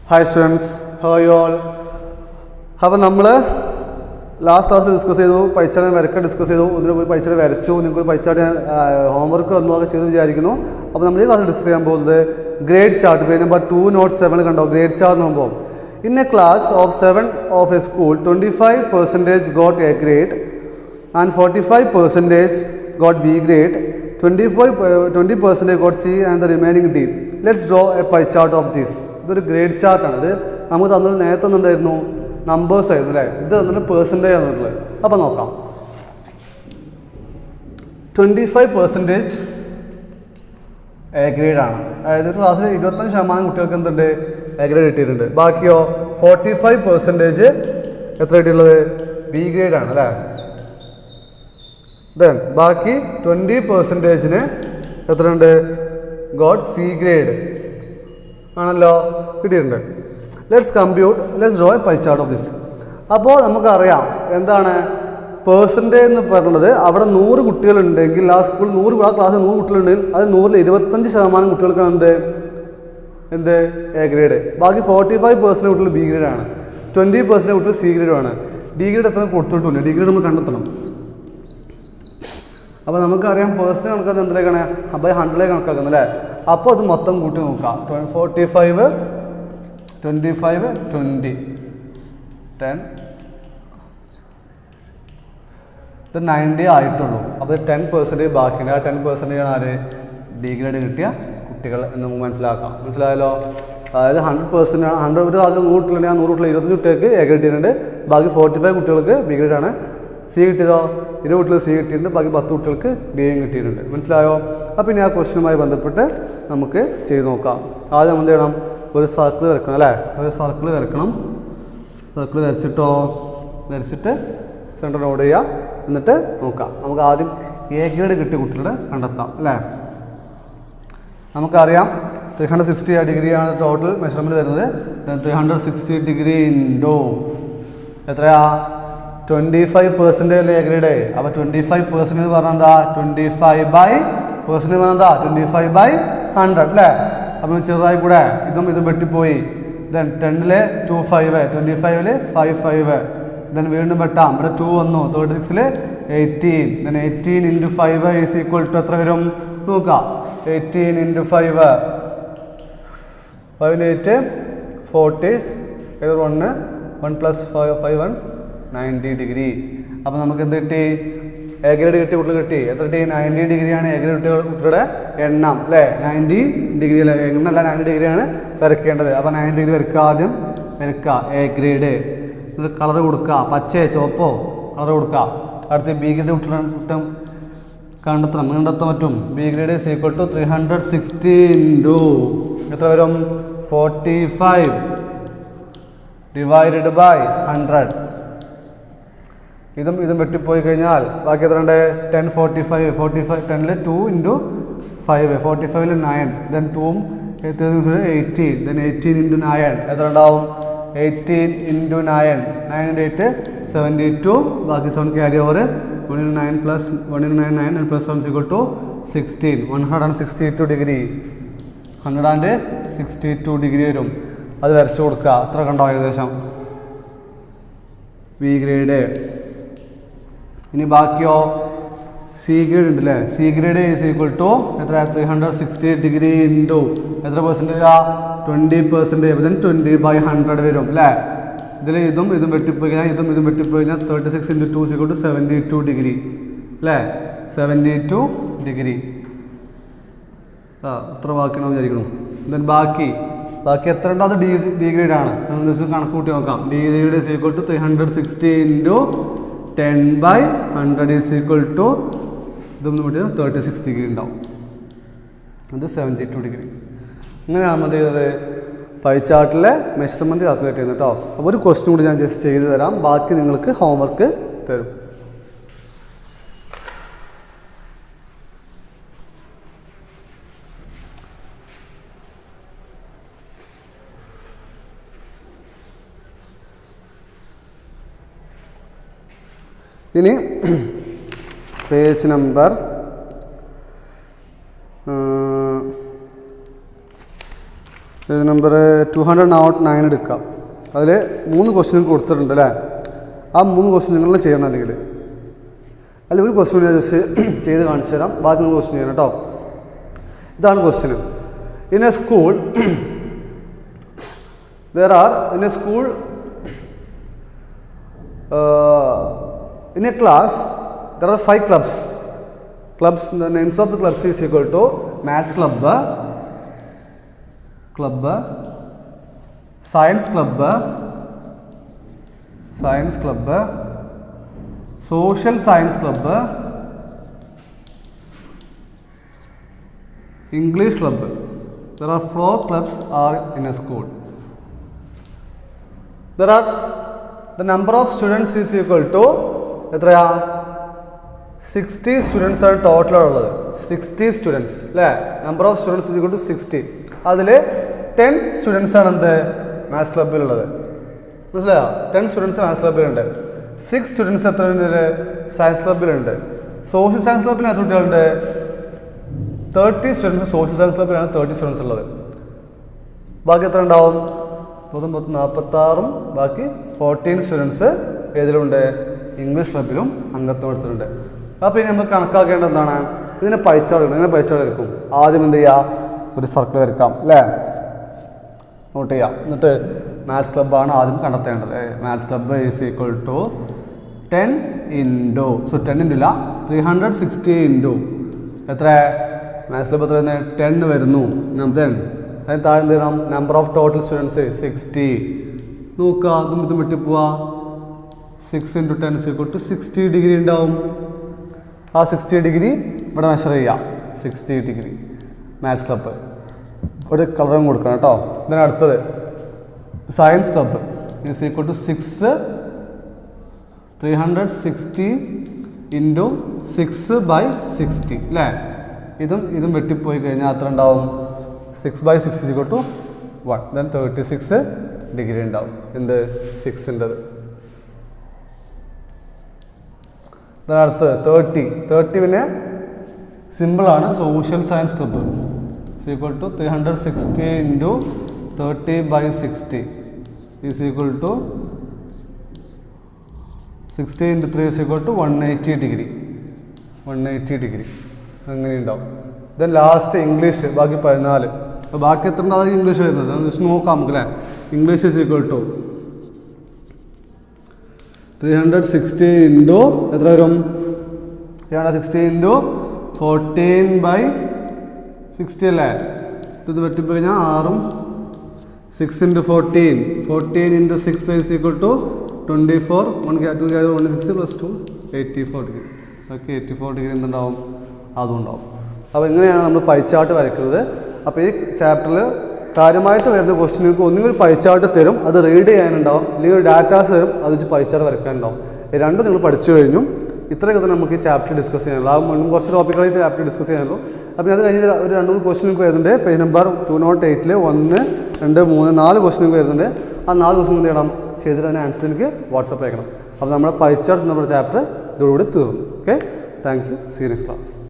Hi students, how are you all? അപ്പോൾ നമ്മൾ last ക്ലാസ്സിൽ ഡിസ്കസ് ചെയ്തു, പൈച്ചാട് വരക്ക ഡിസ്കസ് ചെയ്തു, ഇതിനൊരു പൈച്ചാട് വരച്ചു, നിങ്ങൾക്കൊരു പൈച്ചാട് ഹോംവർക്ക് ഒന്നുമൊക്കെ ചെയ്തു വിചാരിക്കുന്നു. അപ്പോൾ നമ്മൾ ഈ ക്ലാസ്സിൽ ഡിസ്കസ് ചെയ്യാൻ പോകുന്നത് ഗ്രേഡ് ചാർട്ട്. പേജ് നമ്പർ 207 കണ്ടോ, ഗ്രേഡ് ചാർട്ട് നോക്കുമ്പോൾ in A class of 7 of a school 25% got A grade and 45% got B grade, 20% got C and the remaining D. Let's draw a pie chart of this. ഇതൊരു grade ചാർട്ടാണ്. ഇത് നമുക്ക് തന്നിട്ട് നേരത്തെ എന്തായിരുന്നു, numbers ആയിരുന്നു അല്ലേ. ഇത് തന്നിട്ട് പെർസെൻറ്റേജ് തന്നിട്ടുള്ളത്. അപ്പോൾ നോക്കാം. 25% എ ഗ്രേഡ് ആണ്. അതായത് ക്ലാസ്സിൽ 25% കുട്ടികൾക്ക് എന്തുണ്ട്, എ ഗ്രേഡ് കിട്ടിയിട്ടുണ്ട്. ബാക്കിയോ 45% എത്ര കിട്ടിയുള്ളത്, ബി ഗ്രേഡ് ആണ് അല്ലേ. ദെൻ ബാക്കി 20%-ന് എത്രയുണ്ട്, ഗോട്ട് സി ഗ്രേഡ് ആണല്ലോ കിട്ടിയിട്ടുണ്ട്. Let's draw A pie chart of this. അപ്പോൾ നമുക്കറിയാം എന്താണ് പേഴ്സൻറ്റേജ് എന്ന് പറയുന്നത്. അവിടെ 100 കുട്ടികളുണ്ടെങ്കിൽ ആ സ്കൂൾ ആ ക്ലാസ്സിൽ 100 കുട്ടികളുണ്ടെങ്കിൽ അത് 100-ൽ 25% കുട്ടികൾക്കാണ് എന്ത് എ ഗ്രേഡ്. ബാക്കി 45% കുട്ടികൾ ബി ഗ്രേഡ് ആണ്, 20% കുട്ടികൾ സി ഗ്രേഡുമാണ്. ഡി ഗ്രേഡ് എത്ര കൊടുത്തിട്ടില്ല, ഡി ഗ്രേഡ് നമ്മൾ കണ്ടെത്തണം. അപ്പോൾ നമുക്കറിയാം പേഴ്സണൽ കണക്കാക്കുന്നത് എന്തിലേക്കാണ്, ബൈ 100 കണക്കാക്കുന്നത് അല്ലേ. അപ്പോൾ അത് മൊത്തം കൂട്ടി നോക്കാം. 45, 25, 20, 10, ഇത് 90 ആയിട്ടുള്ളൂ. അപ്പോൾ 10% ബാക്കിയുണ്ട്. ആ 10% ആണ് ആര്, ഡി ഗ്രേഡ് കിട്ടിയ കുട്ടികൾ എന്ന് നമുക്ക് മനസ്സിലായല്ലോ. അതായത് 100% ഒരു ക്ലാസ്സിൽ 100 കുട്ടികളുണ്ടെങ്കിൽ ആ 100 കുട്ടികൾ 25 കുട്ടികൾക്ക് എ ഗ്രേഡ് കിട്ടിയിട്ടുണ്ട്. ബാക്കി 45 കുട്ടികൾക്ക് ബി ഗ്രേഡ് ആണ്. സി കിട്ടിയതോ 20 കുട്ടികൾ സി കിട്ടിയിട്ടുണ്ട്. ബാക്കി 10 കുട്ടികൾക്ക് ബിയും കിട്ടിയിട്ടുണ്ട്. മനസ്സിലായോ? അപ്പോൾ പിന്നെ ആ ക്വസ്റ്റ്യനുമായി ബന്ധപ്പെട്ട് നമുക്ക് ചെയ്ത് നോക്കാം. ആദ്യം നമ്മൾ എന്ത് ചെയ്യണം, ഒരു സർക്കിൾ വരക്കണം അല്ലേ. ഒരു സർക്കിൾ വരക്കണം. സർക്കിൾ വരച്ചിട്ട് സെൻറ്റർ നോട്ട് ചെയ്യുക. എന്നിട്ട് നോക്കാം. നമുക്ക് ആദ്യം എ ഗ്രേഡ് കിട്ടിയ കുട്ടികളെ കണ്ടെത്താം അല്ലേ. നമുക്കറിയാം 360 ഡിഗ്രിയാണ് ടോട്ടൽ മെഷർമെൻറ്റ് വരുന്നത്. 360 ഡിഗ്രി ഇൻറ്റു എത്രയാ, 25% എ ഗ്രേഡ്. അപ്പോൾ 25% എന്ന് പറഞ്ഞാൽ എന്താ, 25/% പറഞ്ഞാൽ 25/100 അല്ലേ. അപ്പം ചെറുതായി കൂടെ ഇതും വെട്ടിപ്പോയി. ദെൻ 10-ല് 25, 25-ല് 55, ദെൻ വീണ്ടും വെട്ടാം. ഇവിടെ 2 വന്നു. 36-ല് 18, ദെൻ 18 × 5 ഈസ് ഈക്വൽ ടു എത്ര വരും നോക്കാം. 18 × 5, 5 8 40, 1 + 5 90 ഡിഗ്രി. അപ്പോൾ നമുക്ക് എന്ത് കിട്ടി, എ ഗ്രേഡ് കിട്ടിയ കുട്ടികൾ കിട്ടി. എത്ര കിട്ടി, 90 ഡിഗ്രിയാണ് എ ഗ്രേഡ് കുട്ടികളുടെ എണ്ണം അല്ലേ. 90 ഡിഗ്രി അല്ലേ, എണ്ണല്ല 90 ഡിഗ്രിയാണ് വരയ്ക്കേണ്ടത്. അപ്പോൾ 90 ഡിഗ്രി വരയ്ക്കുക. ആദ്യം വരയ്ക്കുക എ ഗ്രേഡ്. ഇത് കളർ കൊടുക്കുക, പച്ചയോ ചുവപ്പോ കളർ കൊടുക്കുക. അടുത്ത് ബി ഗ്രേഡ് കുട്ടികൾ കണ്ടെത്താൻ പറ്റും. B grade is equal to 360 into എത്ര വരും, 45 ഡിവൈഡഡ് ബൈ 100. ഇതും വെട്ടിപ്പോയി കഴിഞ്ഞാൽ ബാക്കി എത്ര ഉണ്ട്, 10 45 10-ല് 2 × 5, 45-ല് 9, ദെൻ 2-ഉം 18, ദെൻ 18 × 9 എത്ര ഉണ്ടാവും, 18 × 9, 9 × 8 72, ബാക്കി 7 carry over. 1 × 9 + 1 × 9 9 and +1 = 16. 162 degree, 162 degree വരും. അത് വരച്ചു കൊടുക്കുക. അത്ര കണ്ടോ ഏകദേശം ബി ഗ്രേഡ്. ഇനി ബാക്കിയോ സി ഗ്രേഡ് ഉണ്ട് അല്ലേ. C grade is equal to എത്ര, 360 ഡിഗ്രി ഇൻറ്റു എത്ര പെർസെൻറ്റേജാ, 20%. ദെൻ 20/100 വരും അല്ലേ. ഇതിൽ ഇതും വെട്ടിപ്പോയി കഴിഞ്ഞാൽ ഇതും വെട്ടിപ്പോയി കഴിഞ്ഞാൽ 36 × 2 = 72 ഡിഗ്രി അല്ലേ. 72 ഡിഗ്രി. എത്ര ബാക്കിയാണോ വിചാരിക്കണം. ദെൻ ബാക്കി എത്ര ഉണ്ടോ അത് ഡി ഗ്രേഡ് ആണ്. കണക്ക് കൂട്ടി നോക്കാം. D grade is equal to 360 into 10/100 is equal to ഇതൊന്നും പറ്റിയ 36 ഡിഗ്രി ഉണ്ടാവും. അത് 72 ഡിഗ്രി. ഇങ്ങനെയാണ് നമ്മൾ ചെയ്തത് പൈ ചാർട്ടിലെ മെഷർമെൻറ്റ് കാൽക്കുലേറ്റ് ചെയ്യുന്നത് കേട്ടോ. അപ്പോൾ ഒരു ക്വസ്റ്റ്യൻ കൂടി ഞാൻ ജസ്റ്റ് ചെയ്ത് തരാം. ബാക്കി നിങ്ങൾക്ക് ഹോംവർക്ക് തരും. ഇനി പേജ് നമ്പർ നമ്പർ 209 എടുക്കാം. അതിൽ 3 ക്വസ്റ്റ്യൻ കൊടുത്തിട്ടുണ്ട് അല്ലേ? ആ 3 ക്വസ്റ്റ്യൻ നിങ്ങൾ ചെയ്യണം. അല്ലെങ്കിൽ ഒരു ക്വസ്റ്റ്യൻ ഞാൻ ജസ്റ്റ് ചെയ്ത് കാണിച്ചു തരാം. ബാക്കി 3 ക്വസ്റ്റ്യൻ ചെയ്യണം കേട്ടോ. ഇതാണ് question. In A school in a class there are 5 clubs. The names of the clubs is equal to maths club, science club, social science club, English club. There are 4 clubs are in a school. The number of students is equal to 60 students are total. 60 students. Number of students is equal to 60. അതിൽ 10 students ആണ് എന്ത് maths ക്ലബ്ബിലുള്ളത്. മനസ്സിലായോ? 10 students maths ക്ലബ്ബിലുണ്ട്. 6 students എത്ര ഉണ്ട് science ക്ലബ്ബിലുണ്ട്. Social science ക്ലബ്ബിൽ എത്ര കുട്ടികളുണ്ട്? 30 students social science ക്ലബ്ബിലാണ് 30 students ഉള്ളത്. ബാക്കി എത്ര ഉണ്ടാവും? 46 ബാക്കി 14 സ്റ്റുഡൻസ് ഏതിലുണ്ട്? ഇംഗ്ലീഷ് ക്ലബ്ബിലും അംഗത്വം എടുത്തിട്ടുണ്ട്. അപ്പോൾ ഇനി നമുക്ക് കണക്കാക്കേണ്ടത് എന്താണ്? ഇതിനെ പൈച്ചാട് എടുക്കും. ആദ്യം എന്ത് ചെയ്യുക? ഒരു സർക്കിൾ വരയ്ക്കാം അല്ലേ? നോട്ട് ചെയ്യാം. എന്നിട്ട് മാത്സ് ക്ലബ്ബാണ് ആദ്യം കണ്ടെത്തേണ്ടത്. Maths club is equal to 10 into 10 into 360 into എത്ര? മാത്സ് ക്ലബ്ബ് എത്ര? 10 വരുന്നു. അതിന് താഴെ എന്ത് ചെയ്യണം? Number of total students 60. നോക്കുക, ഇതും വിട്ടു പോവാ. 6 into 10 is equal to 60 degree ഉണ്ടാവും. ആ 60 ഡിഗ്രി ഇവിടെ മെഷർ ചെയ്യാം. 60 ഡിഗ്രി മാത്സ് ക്ലബ്ബ്. ഒരു കളറും കൊടുക്കണം കേട്ടോ. ഇതിനടുത്തത് science club is equal to 360 into 6/60 അല്ലേ? ഇതും വെട്ടിപ്പോയി കഴിഞ്ഞാൽ അത്ര ഉണ്ടാവും? 6/6 is equal to 1. Then 36 degree ഉണ്ടാവും. എന്ത്? 6ൻ്റെത്. അടുത്ത് 30 പിന്നെ സിമ്പിളാണ്. Social science club is equal to 360 into 30/60 is equal to 60 into 3 is equal to 180 degree. 180 degree അങ്ങനെ ഉണ്ടാവും. ദെൻ ലാസ്റ്റ് ഇംഗ്ലീഷ് ബാക്കി 14. അപ്പോൾ ബാക്കി എത്ര ഉണ്ടാവും? ഇംഗ്ലീഷ് വരുന്നത് ജസ്റ്റ് നോക്കാം നമുക്ക് അല്ലേ? English is equal to 360 into എത്ര വരും? 360 ഇൻറ്റു 14/60 അല്ലേ? ഇത് വെട്ടിപ്പോയി കഴിഞ്ഞാൽ 6ഉം 6 into 14 into 6 is equal to 24. 1 6 + 2 84 degree. ബാക്കി 84 ഡിഗ്രി എന്തുണ്ടാവും? അതും ഉണ്ടാവും. അപ്പോൾ ഇങ്ങനെയാണ് നമ്മൾ പൈച്ചാർട്ട് വരയ്ക്കുന്നത്. അപ്പോൾ ഈ ചാപ്റ്ററിൽ കാര്യമായിട്ട് വരുന്ന ക്വസ്റ്റ്യനുകൾക്ക് ഒന്നുകിൽ പൈച്ചാർട്ട് തരും, അത് റീഡ് ചെയ്യാനുണ്ടാവും, അല്ലെങ്കിൽ ഒരു ഡാറ്റാസ് തരും, അത് വെച്ച് പൈച്ചാർട്ട് വരയ്ക്കാനുണ്ടാവും. ഈ രണ്ടും നിങ്ങൾ പഠിച്ചു കഴിഞ്ഞു. ഇത്രയൊക്കെ തന്നെ നമുക്ക് ഈ ചാപ്റ്റർ ഡിസ്കസ് ചെയ്യാനുള്ളൂ. ആ മുന്നും കുറച്ച് ടോപ്പിക്കായിട്ട് ചാപ്റ്റർ ഡിസ്കസ് ചെയ്യാനുള്ളൂ. അപ്പോൾ അത് കഴിഞ്ഞ് ഒരു 2-3 ക്വസ്റ്റ്യനൊക്കെ വരുന്നുണ്ട്. പേജ് നമ്പർ 208 1, 2, 3, 4 ക്വസ്റ്റ്യനൊക്കെ വരുന്നുണ്ട്. ആ 4 ക്വസ്റ്റ്യൻ എന്ത് ചെയ്യണം? ചെയ്തിട്ട് അതിന് ആൻസർ എനിക്ക് വാട്സപ്പ് അയക്കണം. അപ്പോൾ നമ്മുടെ പൈച്ചാർട്ട് നമ്മുടെ ചാപ്റ്റർ ഇതോടുകൂടി തീർന്നു. Okay, thank you. See you next class.